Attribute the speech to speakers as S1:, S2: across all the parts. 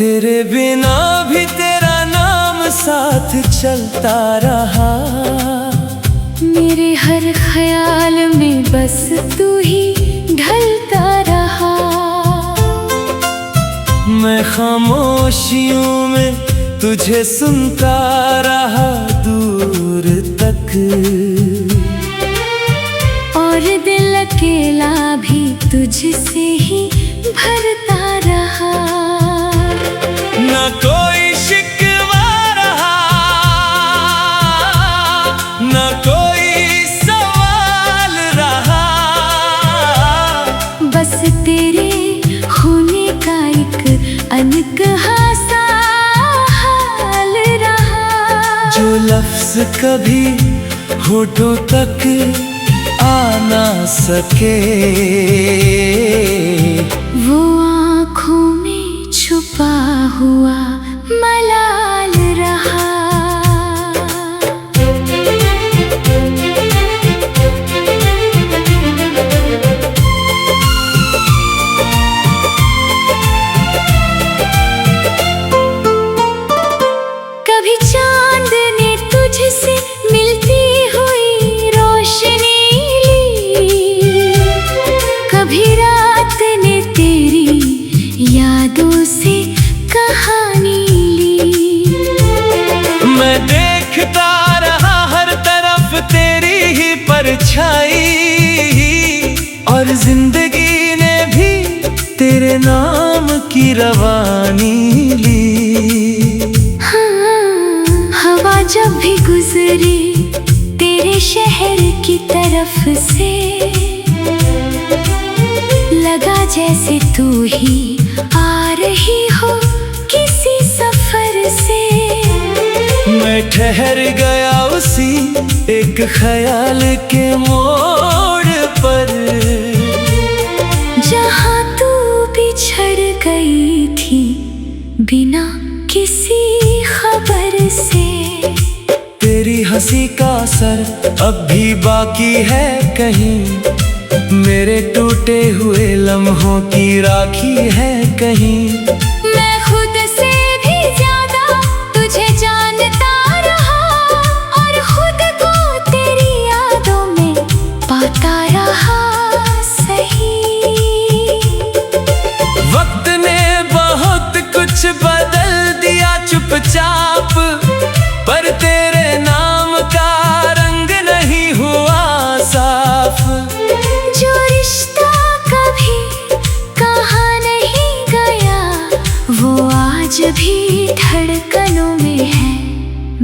S1: तेरे बिना भी तेरा नाम साथ चलता रहा।
S2: मेरे हर ख्याल में बस तू ही ढलता रहा।
S1: मैं खामोशियों में तुझे सुनता रहा दूर तक,
S2: और दिल अकेला भी तुझसे ही भरता रहा।
S1: ना कोई शिकवा रहा, ना कोई सवाल रहा,
S2: बस तेरे होने का एक अनकहा सा हाल रहा।
S1: जो लफ्ज कभी होठों तक आ ना सके,
S2: वो आँखों में छुपा हुआ मलाल रहा। कभी चांद ने तुझसे मिलती हुई रोशनी ली, कभी रात ने तेरी यादों से कहानी ली।
S1: मैं देखता रहा हर तरफ तेरी ही परछाई, और जिंदगी ने भी तेरे नाम की रवानी ली।
S2: हाँ, हवा जब भी गुजरी तेरे शहर की तरफ से, लगा जैसे तू ही आ रही हो किसी सफर से।
S1: मैं ठहर गया उसी एक ख्याल के मोड़ पर,
S2: जहाँ तू बिछड़ गई थी बिना किसी खबर से।
S1: तेरी हंसी का असर अब भी बाकी है कहीं, मेरे टूटे हुए लम्हों की राखी है कहीं।
S2: मैं खुद से भी ज्यादा तुझे जानता रहा, और खुद को तेरी यादों में पाता रहा सही।
S1: वक्त ने बहुत कुछ बदल दिया चुपचाप, पर तेरे नाम का रंग नहीं हुआ साफ।
S2: जो रिश्ता कभी कहा नहीं गया, वो आज भी धड़कनों में है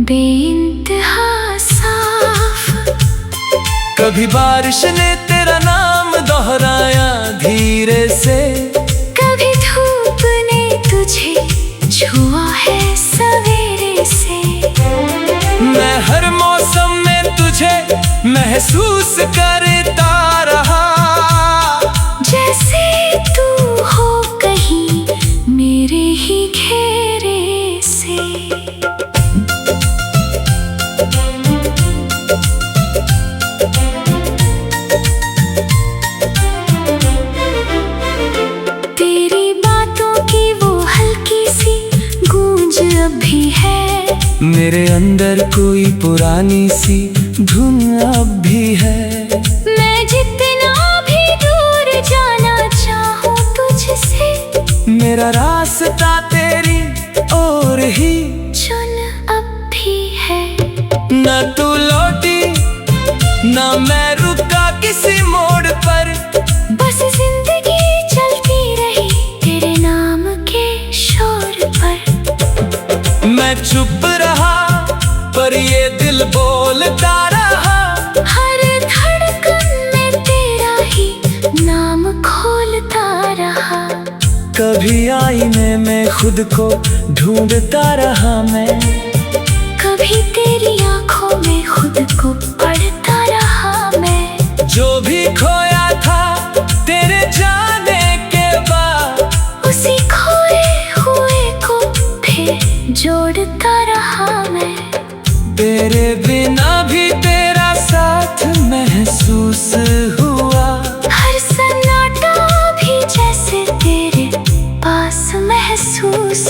S2: बेइंतहा साफ।
S1: कभी बारिश ने तेरा नाम दोहराया धीरे से,
S2: कभी धूप ने तुझे छुआ है सवेरे से।
S1: मैं हर मौसम में तुझे महसूस करता रहा,
S2: जैसे तू हो कहीं मेरे ही घेरे से। तेरी बातों की वो हल्की सी गूंज अब भी है,
S1: मेरे अंदर कोई पुरानी सी धुन अब भी है।
S2: मैं जितना भी दूर जाना चाहूँ तुझसे,
S1: मेरा रास्ता तेरी ओर ही
S2: चुन अब भी है।
S1: ना तू लौटी ना मैं रुका किसी मोड़ पर,
S2: बस जिंदगी चलती रही तेरे नाम के शोर पर।
S1: मैं चुप रहा पर ये दिल बोलता रहा,
S2: हर धड़कन में तेरा ही नाम खोलता रहा।
S1: कभी आईने में खुद को ढूंढता रहा मैं,
S2: कभी तेरी आंखों में खुद को पढ़ता रहा मैं।
S1: जो भी खोया था तेरे जाने के बाद,
S2: उसी खोए हुए को फिर जोड़ता रहा मैं।
S1: तेरे बिना भी तेरा साथ महसूस हुआ,
S2: हर सन्नाटा भी जैसे तेरे पास महसूस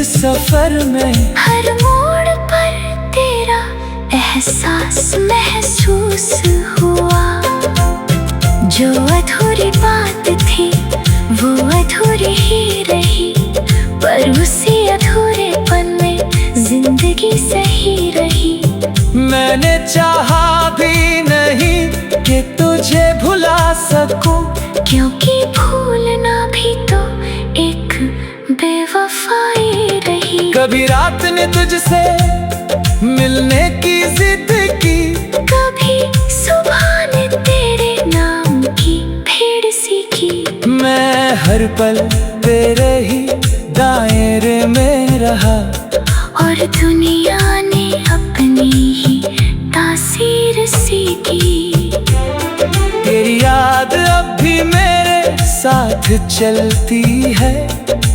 S1: सफर में।
S2: हर मोड़ पर तेरा एहसास महसूस हुआ। जो अधूरी बात थी वो अधूरी ही रही, पर उसी अधूरेपन में जिंदगी सही रही।
S1: मैंने चाहा भी नहीं कि तुझे भुला सकूं,
S2: क्योंकि भूलना भी तो एक बेवफाई रही।
S1: कभी रात ने तुझसे मिलने की जिद की,
S2: कभी सुबह ने तेरे नाम की भीड़ सी की।
S1: मैं हर पल तेरे ही दायरे में रहा,
S2: और दुनिया ने अपनी ही तासीर सी की।
S1: तेरी याद अब भी मेरे साथ चलती है,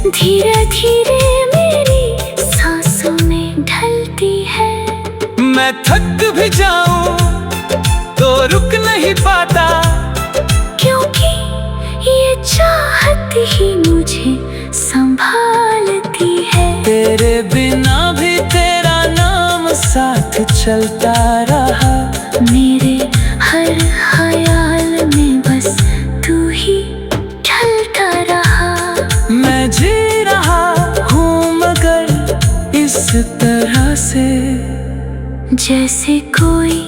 S2: धीरे धीरे मेरी सांसों में ढलती है।
S1: मैं थक भी जाऊं तो रुक नहीं पाता,
S2: क्योंकि ये चाहत ही मुझे संभालती है।
S1: तेरे बिना भी तेरा नाम साथ चलता रहा।
S2: मेरे हर ख्याल में बस तू ही ढलता रहा।
S1: मैं जी रहा हूँ मगर इस तरह से,
S2: जैसे कोई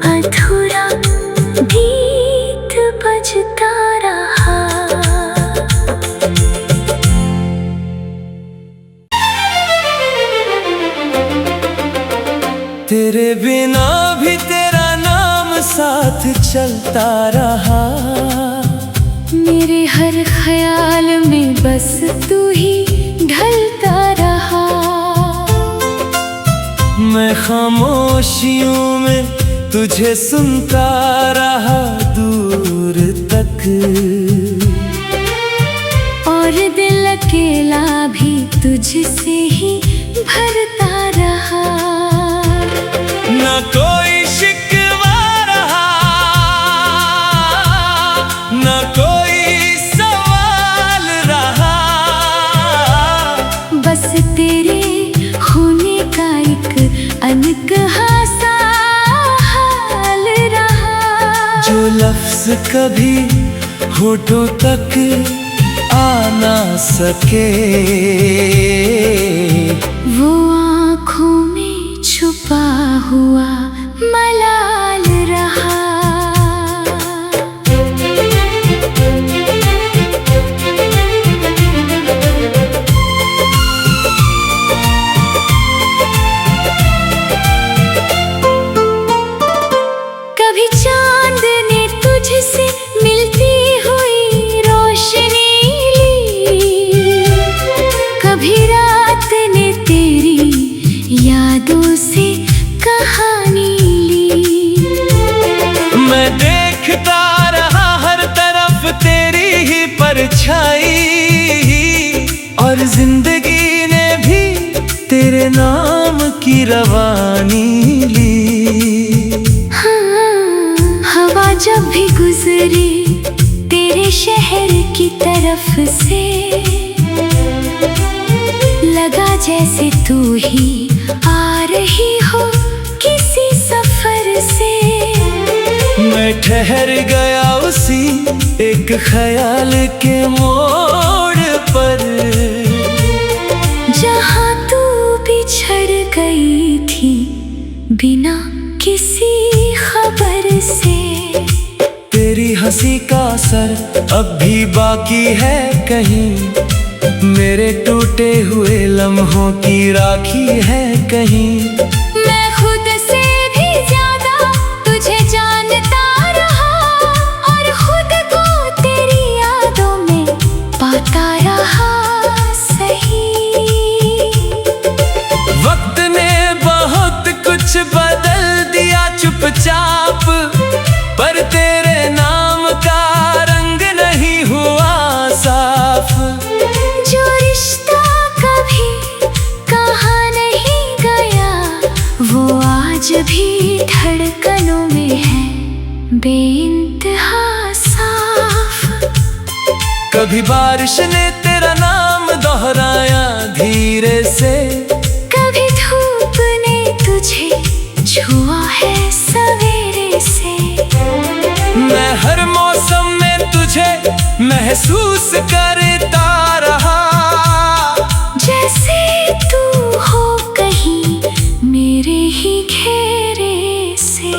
S2: अधूरा गीत बजता रहा।
S1: तेरे बिना भी तेरा नाम साथ चलता रहा।
S2: मेरे हर ख्याल में बस तू ही ढलता रहा।
S1: मैं खामोशियों में तुझे सुनता रहा दूर तक,
S2: और दिल अकेला भी तुझसे ही भरता रहा।
S1: न कोई शिकवा रहा, न कोई सवाल रहा,
S2: बस तेरे होने का एक अनकहा सा हाल रहा।
S1: जो लफ्ज कभी होठों तक आ ना सके,
S2: वो आँखों में छुपा हुआ मलाल रहा। कभी चांद ने तुझसे मिलती हुई रोशनी ली, कभी रात ने तेरी यादों से कहानी ली।
S1: मैं देखता रहा हर तरफ तेरी ही परछाई, और जिंदगी ने भी तेरे नाम की रवानी ली।
S2: हवा जब भी गुजरी तेरे शहर की तरफ से, लगा जैसे तू ही आ रही हो किसी सफर से।
S1: मैं ठहर गया उसी एक ख्याल के मोड़ पर,
S2: जहाँ तू बिछड़ गई थी बिना किसी खबर से।
S1: तेरी हंसी का असर अब भी बाकी है कहीं, मेरे टूटे हुए लम्हों की राखी है कहीं।
S2: मैं खुद से भी ज्यादा तुझे जानता रहा, और खुद को तेरी यादों में पाता रहा सही।
S1: वक्त ने बहुत कुछ बदल दिया चुपचाप, पर तेरे नाम का रंग नहीं हुआ साफ।
S2: जो रिश्ता कभी कहा नहीं गया, वो आज भी धड़कनों में है बेइंतहा साफ।
S1: कभी बारिश ने तेरा नाम दोहराया धीरे से।
S2: कभी धूप ने तुझे छुआ है सवेरे से।
S1: मैं हर मौसम में तुझे महसूस करता रहा।
S2: जैसे तू हो कहीं मेरे ही घेरे से।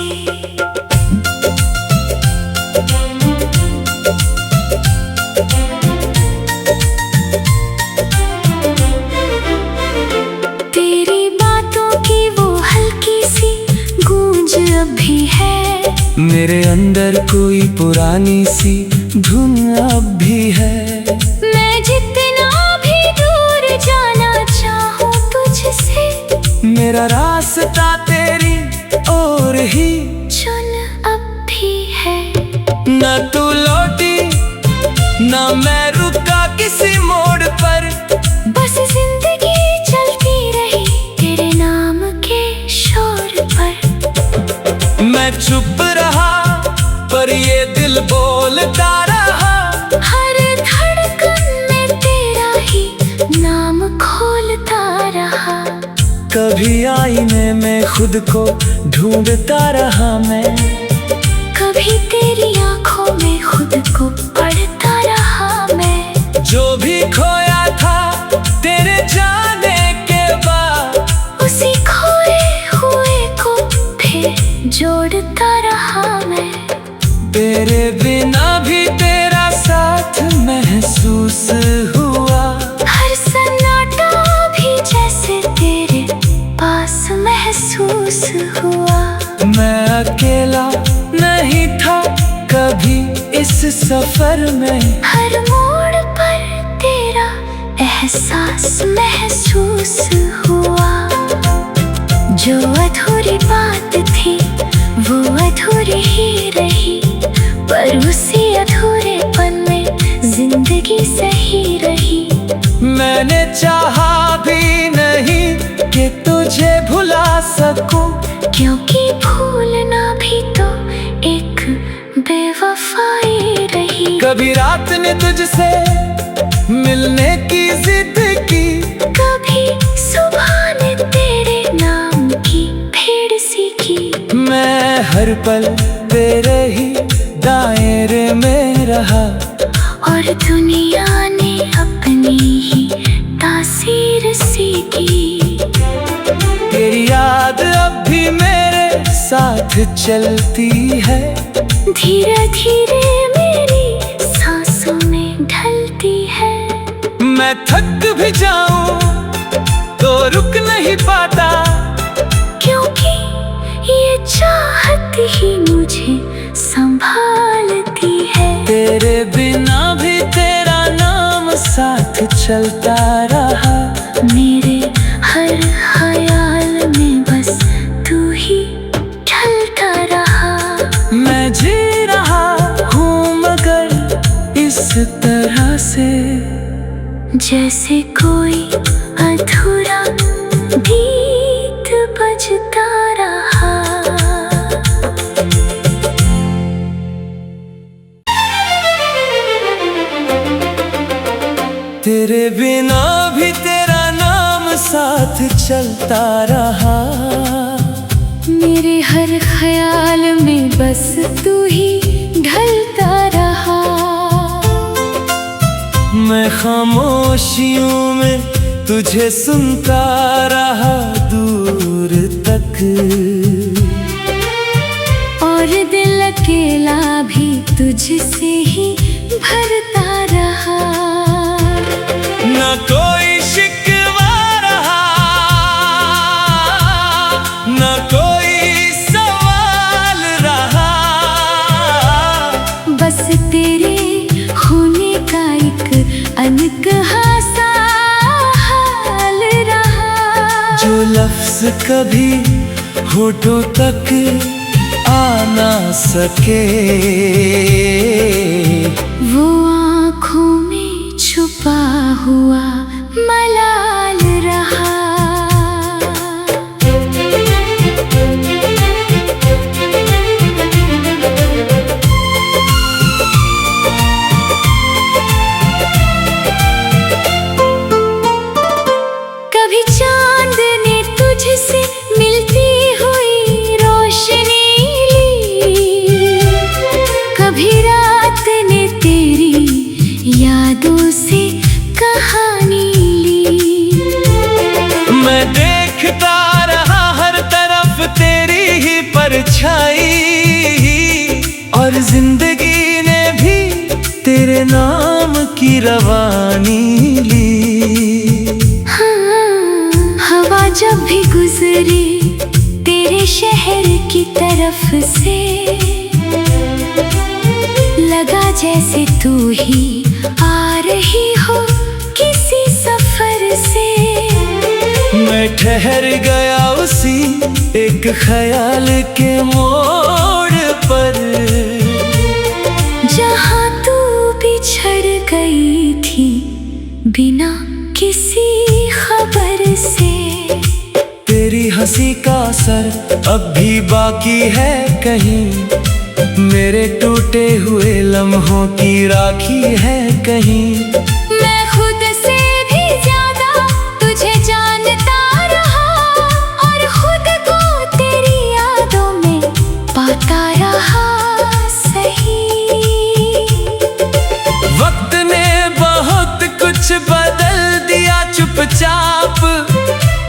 S2: तेरी बातों की वो हल्की सी गूंज अब भी है।
S1: मेरे अंदर कोई पुरानी सी धुन अब भी है।
S2: मैं जितना भी दूर जाना चाहूँ तुझसे,
S1: मेरा रास्ता तेरी ओर ही
S2: चुन अब भी है।
S1: न तू लौटी न मैं रुका किसी मोड़ पर।
S2: बस जिंदगी चलती रही तेरे नाम के शोर पर।
S1: मैं चुप रहा पर ये दिल बोलता रहा।
S2: हर धड़कन में तेरा ही नाम खोलता रहा।
S1: कभी आईने में खुद को ढूंढता रहा मैं।
S2: कभी तेरी आंखों में खुद को पढ़ता रहा मैं।
S1: जो भी खोया था तेरे जाने के बाद,
S2: उसी खोए हुए को फिर जोड़ता रहा मैं।
S1: तेरे बिना भी तेरा साथ महसूस हुआ।
S2: हर सन्नाटा भी जैसे तेरे पास महसूस हुआ।
S1: मैं अकेला नहीं था कभी इस सफर में।
S2: हर मोड़ पर तेरा एहसास महसूस हुआ। जो अधूरी बात थी वो अधूरी ही रही, पर उसी अधूरेपन में जिंदगी सही रही।
S1: मैंने चाहा भी नहीं कि तुझे भुला सकूं,
S2: क्योंकि भूलना भी तो एक बेवफाई रही।
S1: कभी रात ने तुझसे मिलने की जिद की।
S2: कभी सुबह ने तेरे नाम की भीड़ सी की।
S1: मैं हर पल तेरे ही दायरे में रहा।
S2: और दुनिया ने अपनी ही तासीर सी की।
S1: तेरी याद अब भी मेरे साथ चलती है।
S2: धीरे धीरे मेरी सांसों में ढलती है।
S1: मैं थक भी जाऊं तो रुक नहीं पाता,
S2: क्योंकि ये चाहत ही मुझे संभालती है।
S1: तेरे बिना भी तेरा नाम साथ चलता रहा।
S2: मेरे हर ख्याल में बस तू ही ढलता रहा।
S1: मैं जी रहा हूँ मगर इस तरह से,
S2: जैसे कोई अधूरा गीत बजता रहा।
S1: तेरे बिना भी तेरा नाम साथ चलता रहा।
S2: मेरे हर ख्याल में बस तू ही ढलता रहा।
S1: मैं खामोशियों में तुझे सुनता रहा दूर तक।
S2: और दिल अकेला भी तुझसे ही भरता रहा।
S1: न कोई शिकवा रहा न कोई सवाल रहा।
S2: बस तेरे होने का एक अनकहा सा हाल रहा।
S1: जो लफ्ज कभी होठों तक आ ना सके,
S2: वो आँखों में छुपा हुआ मलाल रहा।
S1: परछाई, और जिंदगी ने भी तेरे नाम की रवानी ली।
S2: हाँ, हवा जब भी गुजरे तेरे शहर की तरफ से, लगा जैसे तू ही आ रही हो किसी सफर से।
S1: मैं ठहर गया उसी एक ख्याल के मोड़ पर,
S2: जहाँ तू बिछड़ गई थी बिना किसी खबर से।
S1: तेरी हंसी का असर अब भी बाकी है कहीं, मेरे टूटे हुए लम्हों की राखी है कहीं।
S2: मैं खुद से भी ज्यादा तुझे जानता रहा, और खुद को तेरी यादों में पाता रहा सही।
S1: वक्त ने बहुत कुछ बदल दिया चुपचाप,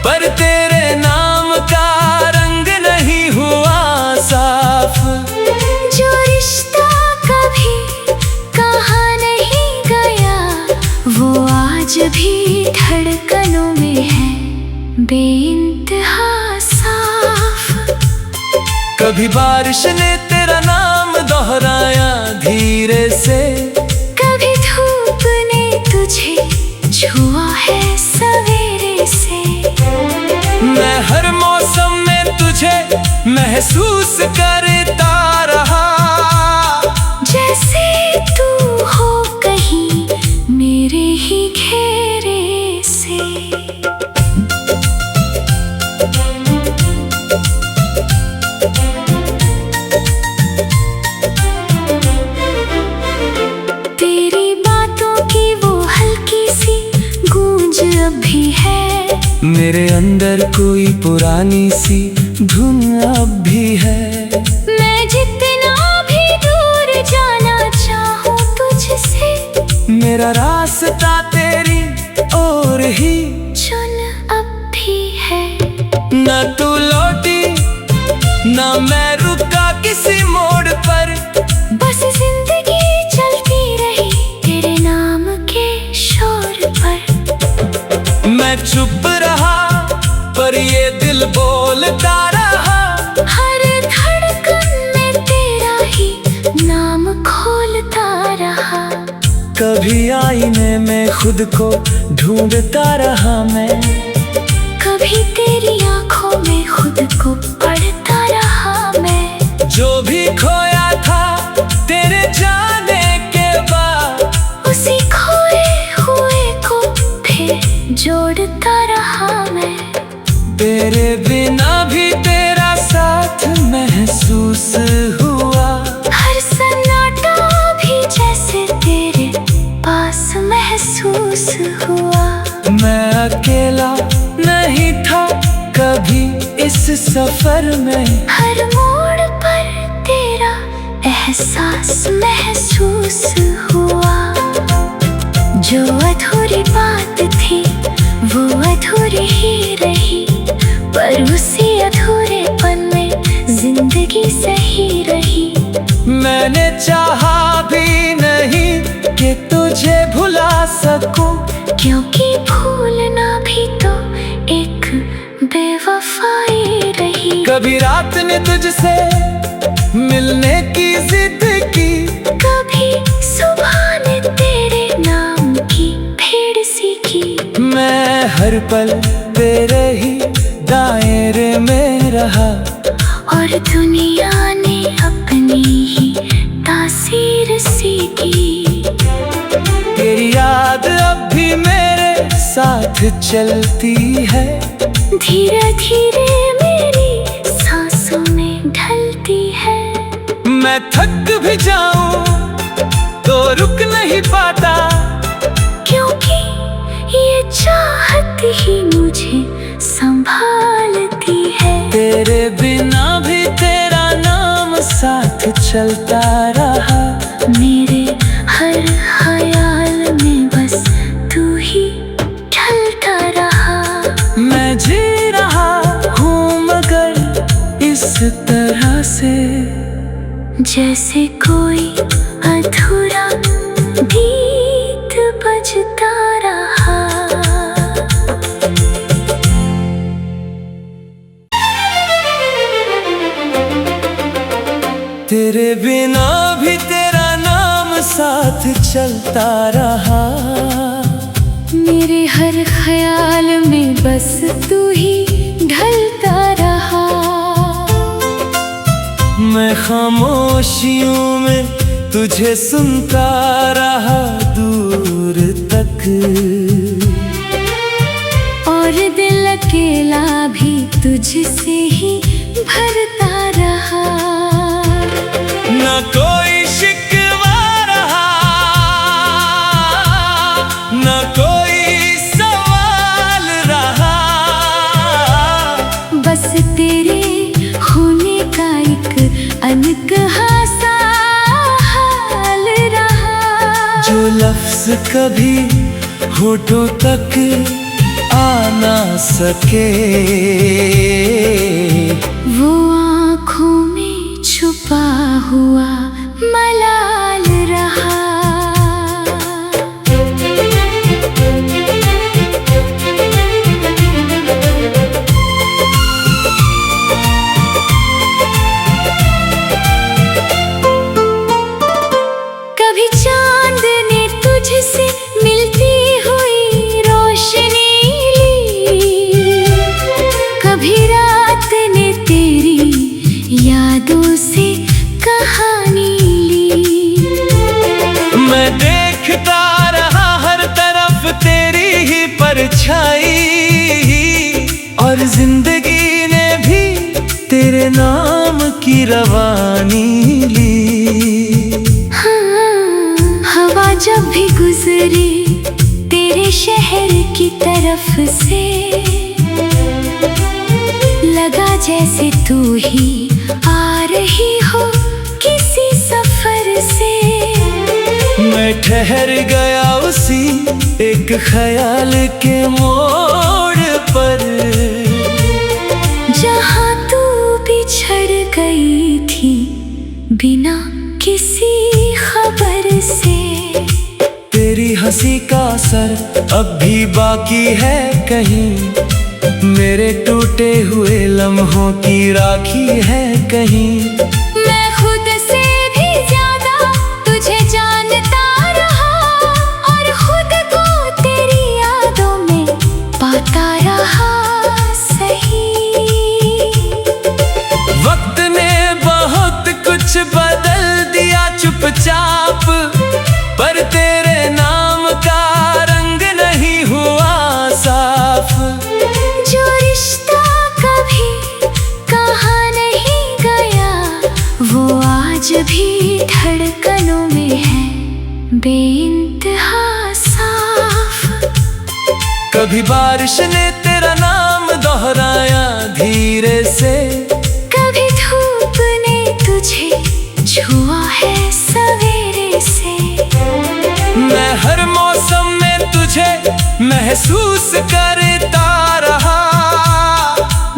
S1: पर तेरे नाम का रंग नहीं हुआ साफ।
S2: जो रिश्ता कभी कहाँ नहीं गया, वो आज भी धड़कनों में है बेइंतहा साफ।
S1: कभी बारिश ने तेरा नाम दोहराया धीरे से,
S2: कभी धूप ने तुझे छुआ है सवेरे से।
S1: मैं हर मौसम में तुझे महसूस करता रहा,
S2: जैसे तू हो कहीं मेरे ही घेरे से। तेरी बातों की वो हल्की सी गूंज अब भी है,
S1: मेरे अंदर कोई पुरानी सी धुन अब भी है।
S2: मैं जितना भी दूर जाना चाहूँ तुझसे,
S1: मेरा रास्ता तेरी ओर ही
S2: चुन अब भी है।
S1: न तू लौटी न मैं रुका किसी मोड़ पर,
S2: बस जिंदगी चलती रही तेरे नाम के शोर पर।
S1: मैं चुप रहा पर ये दिल बोलता रहा,
S2: हर धड़कन में तेरा ही नाम खोलता रहा।
S1: कभी आईने में खुद को ढूंढता रहा मैं,
S2: कभी तेरी आंखों में खुद को पढ़ता रहा मैं।
S1: जो भी खोया था तेरे जाने के बाद,
S2: उसी खोए हुए को फिर जोड़ता रहा मैं।
S1: तेरे बिना भी तेरा साथ महसूस हुआ,
S2: हर सन्नाटा भी जैसे तेरे पास महसूस हुआ।
S1: मैं अकेला नहीं था कभी इस सफर में,
S2: हर मोड़ पर तेरा एहसास महसूस हुआ। जो अधूरी बात थी वो अधूरी ही रही, पर उसी अधूरेपन में जिंदगी सही रही।
S1: मैंने चाहा भी नहीं कि तुझे भुला सकूं,
S2: क्योंकि भूलना भी तो एक बेवफाई रही।
S1: कभी रात ने तुझसे मिलने की जिद की,
S2: कभी सुबह ने तेरे नाम की भीड़ सी की।
S1: मैं हर पल तेरे ही दायरे में रहा,
S2: और दुनिया ने अपनी ही तासीर सी की।
S1: तेरी याद अब भी मेरे साथ चलती है,
S2: धीरे धीरे मेरी सांसों में ढलती है।
S1: मैं थक भी जाऊं तो रुक नहीं पाता,
S2: क्योंकि ये चाहत ही मुझे संभालती है।
S1: तेरे बिना भी तेरा नाम साथ चलता रहा,
S2: मेरे हर ख्याल में बस तू ही ढलता रहा।
S1: मैं जी रहा हूँ मगर इस तरह से
S2: जैसे कोई अधूरा गीत बजता रहा।
S1: तेरे बिना भी तेरा नाम साथ चलता रहा।
S2: मेरे हर ख्याल में बस तू ही ढलता रहा।
S1: मैं खामोशियों में तुझे सुनता रहा दूर तक,
S2: और दिल अकेला भी तुझसे ही भरता रहा।
S1: न कोई शिकवा रहा, न कोई सवाल रहा।
S2: बस तेरे होने का एक अनकहा सा हाल रहा।
S1: जो लफ्ज कभी होठों तक आ ना सके,
S2: वो आँखों में छुपा हुआ मलाल रहा। कभी चांद ने तुझसे मिलती हुई रोशनी ली, कभी रात ने तेरी यादों से कहानी ली।
S1: मैं देखता रहा हर तरफ तेरी ही परछाई, और जिंदगी ने भी तेरे नाम की रवानी ली।
S2: हवा जब भी गुजरे तेरे शहर की तरफ से, लगा जैसे तू ही आ रही हो किसी सफर से।
S1: मैं ठहर गया उसी एक ख्याल के मोड़ पर,
S2: जहाँ तू बिछड़ गई थी बिना किसी खबर से।
S1: तेरी हंसी का असर अब भी बाकी है कहीं, मेरे टूटे हुए लम्हों की राखी है कहीं।
S2: मैं खुद से भी ज्यादा तुझे जानता रहा, और खुद को तेरी यादों में पाता रहा सही।
S1: वक्त ने बहुत कुछ बदल दिया चुपचाप, पर तेरे नाम का रंग नहीं हुआ साफ।
S2: जो रिश्ता कभी कहाँ नहीं गया, वो आज भी धड़कनों में है बेइंतहा साफ।
S1: कभी बारिश ने तेरा नाम दोहराया धीरे से,
S2: कभी धूप ने तुझे छुआ है सवेरे से।
S1: मैं हर मौसम में तुझे महसूस करता रहा,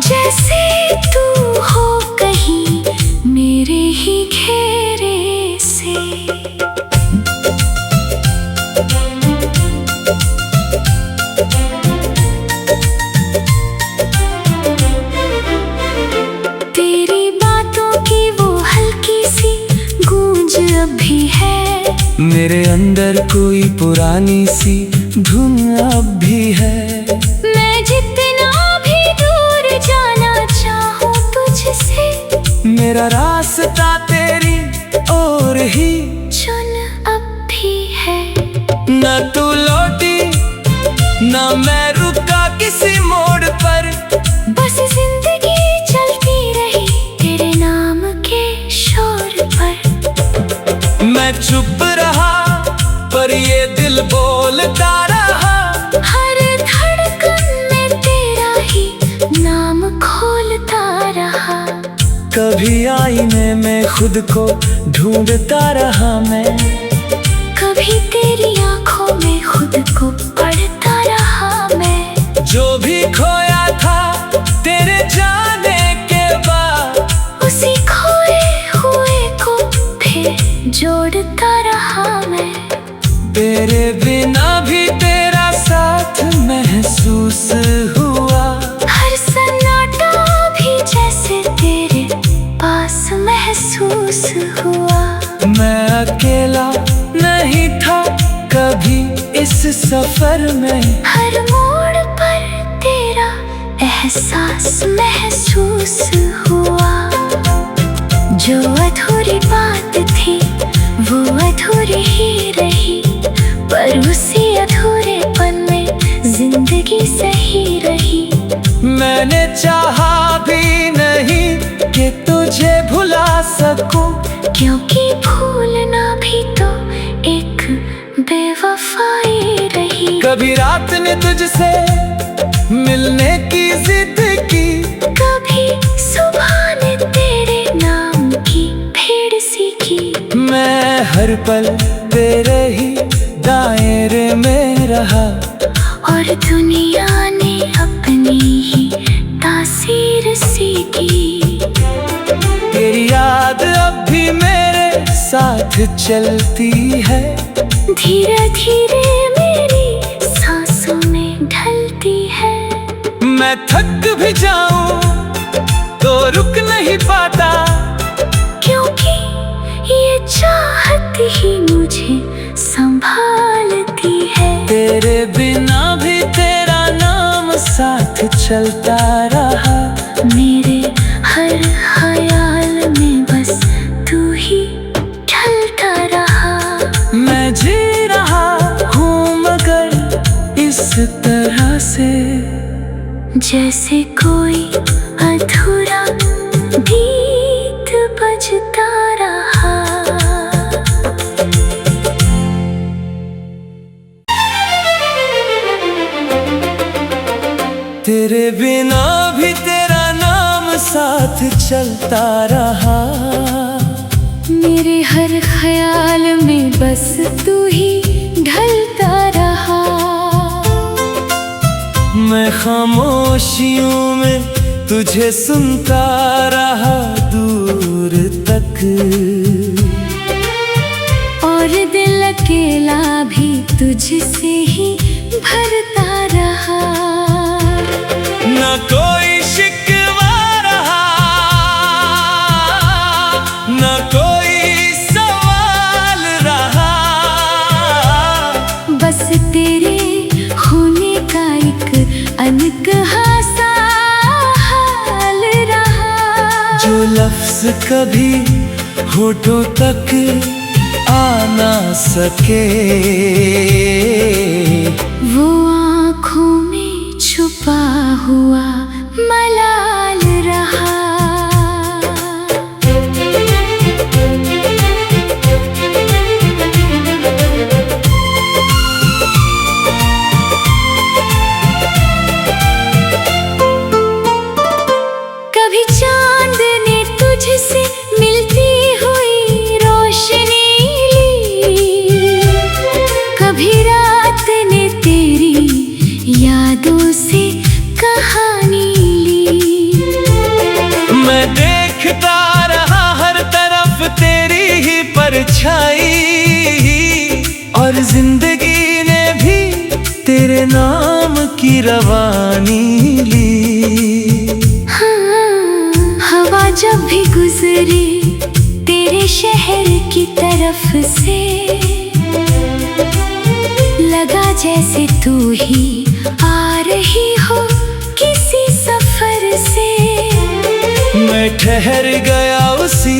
S2: जैसे तू हो कहीं मेरे ही घेरे से। तेरी बातों की वो हल्की सी गूंज अब भी है,
S1: मेरे अंदर कोई पुरानी सी धुन अब भी है।
S2: मैं जितना भी दूर जाना चाहूँ तुझसे,
S1: मेरा रास्ता तेरी ओर ही
S2: चुन अब भी है।
S1: न तू लौटी न मैं रुका किसी मोड़ पर,
S2: बस जिंदगी चलती रही तेरे नाम के शोर पर।
S1: मैं चुप रहा पर ये दिल बोलता रहा,
S2: हर धड़कन में तेरा ही नाम खोलता रहा।
S1: कभी आईने में खुद को ढूंढता रहा मैं,
S2: कभी तेरी आंखों में खुद को पढ़ता रहा मैं।
S1: जो भी खोया था तेरे जाने के बाद,
S2: उसी खोए हुए को जोड़ता रहा मैं।
S1: तेरे बिना भी तेरा साथ महसूस हुआ,
S2: हर सन्नाटा भी जैसे तेरे पास महसूस हुआ।
S1: मैं अकेला नहीं था कभी इस सफर में,
S2: हर मोड़ पर तेरा एहसास महसूस हुआ। जो अधूरी बात थी वो अधूरी ही रही, पर उसी अधूरेपन में जिंदगी सही रही।
S1: मैंने चाहा भी नहीं कि तुझे भुला सकूं,
S2: क्योंकि भूलना भी तो एक बेवफाई रही।
S1: कभी रात ने तुझसे मिलने की जिद की,
S2: कभी सुबह ने तेरे नाम की भीड़ सीखी।
S1: मैं हर पल तेरे ही दायरे में रहा,
S2: और दुनिया ने अपनी ही तासीर सीखी।
S1: तेरी याद अब भी मेरे साथ चलती है,
S2: धीरे धीरे मेरी सांसों में ढलती है।
S1: मैं थक भी जाऊं तो रुक नहीं पाता,
S2: क्योंकि ये चाहत ही मुझे संभालती है।
S1: तेरे बिना भी तेरा नाम साथ चलता रहा,
S2: मेरे हर ख्याल में बस तू ही ढलता रहा।
S1: मैं जी रहा हूँ मगर इस तरह से,
S2: जैसे कोई अधूरा गीत बजता रहा।
S1: तेरे बिना भी तेरा नाम साथ चलता रहा।
S2: मेरे हर ख्याल में बस तू ही ढलता रहा।
S1: मैं खामोशियों में तुझे सुनता रहा दूर तक,
S2: और दिल अकेला भी तुझसे ही भरता रहा।
S1: न कोई शिकवा रहा, न कोई सवाल रहा,
S2: बस तेरे होने का एक अनकहा सा हाल रहा।
S1: जो लफ्ज कभी होठों तक आ ना सके,
S2: वो आँखों में छुपा हुआ मलाल रहा। कभी चांद ने तुझसे मिलती हुई रोशनी ली, कभी रात ने तेरी यादों से कहानी ली।
S1: मैं देखता रहा हर तरफ तेरी ही परछाई, और जिंदगी ने भी तेरे नाम की रवानी ली।
S2: हवा जब भी गुजरी तेरे शहर की तरफ से, लगा जैसे तू ही आ रही हो किसी सफर से।
S1: मैं ठहर गया उसी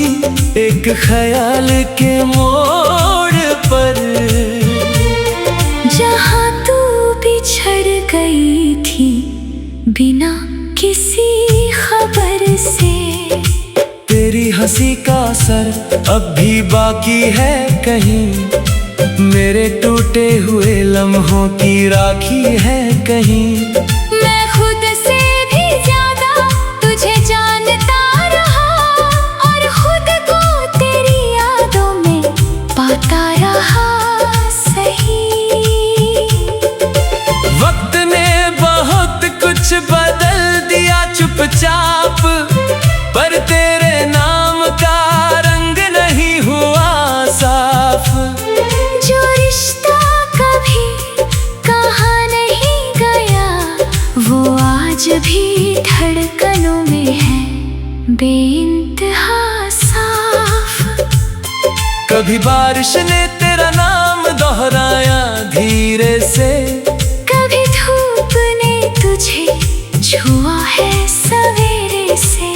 S1: एक ख्याल के मोड़ पर,
S2: जहाँ तू बिछड़ गई थी बिना किसी खबर से।
S1: तेरी हंसी का असर अब भी बाकी है कहीं, मेरे टूटे हुए लम्हों की राखी है कहीं।
S2: मैं खुद से भी ज्यादा तुझे जानता रहा, और खुद को तेरी यादों में पाता रहा सही।
S1: वक्त ने बहुत कुछ बदल दिया चुपचाप, पर तेरे नाम का रंग नहीं हुआ सा। कभी बारिश ने तेरा नाम दोहराया धीरे से,
S2: कभी धूप ने तुझे छुआ है सवेरे से।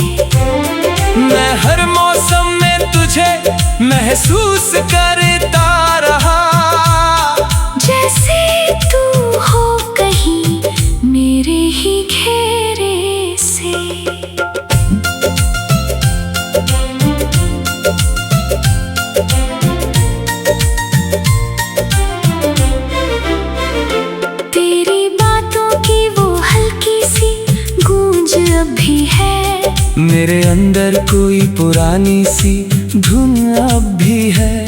S1: मैं हर मौसम में तुझे महसूस करता रहा,
S2: जैसे तू हो कहीं मेरे ही घेरे से। तेरी बातों की वो हल्की सी गूंज अब भी है,
S1: मेरे अंदर कोई पुरानी सी धुन अब भी है।